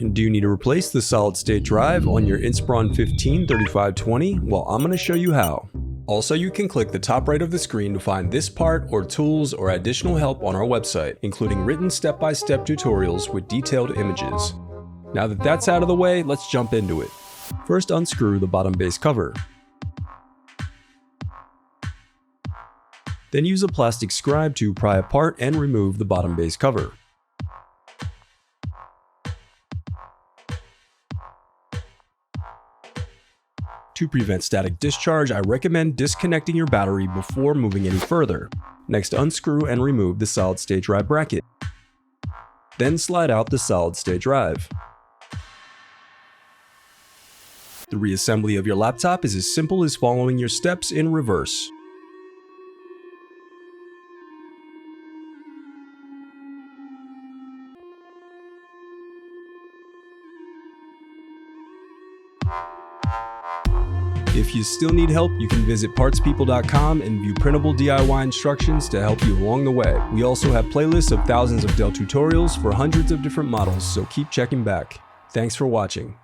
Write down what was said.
And do you need to replace the solid-state drive on your Inspiron 153520? Well, I'm going to show you how. Also, you can click the top right of the screen to find this part or tools or additional help on our website, including written step-by-step tutorials with detailed images. Now that that's out of the way, let's jump into it. First, unscrew the bottom base cover. Then use a plastic scribe to pry apart and remove the bottom base cover. To prevent static discharge, I recommend disconnecting your battery before moving any further. Next, unscrew and remove the solid-state drive bracket. Then slide out the solid-state drive. The reassembly of your laptop is as simple as following your steps in reverse. If you still need help, you can visit partspeople.com and view printable DIY instructions to help you along the way. We also have playlists of thousands of Dell tutorials for hundreds of different models, so keep checking back. Thanks for watching.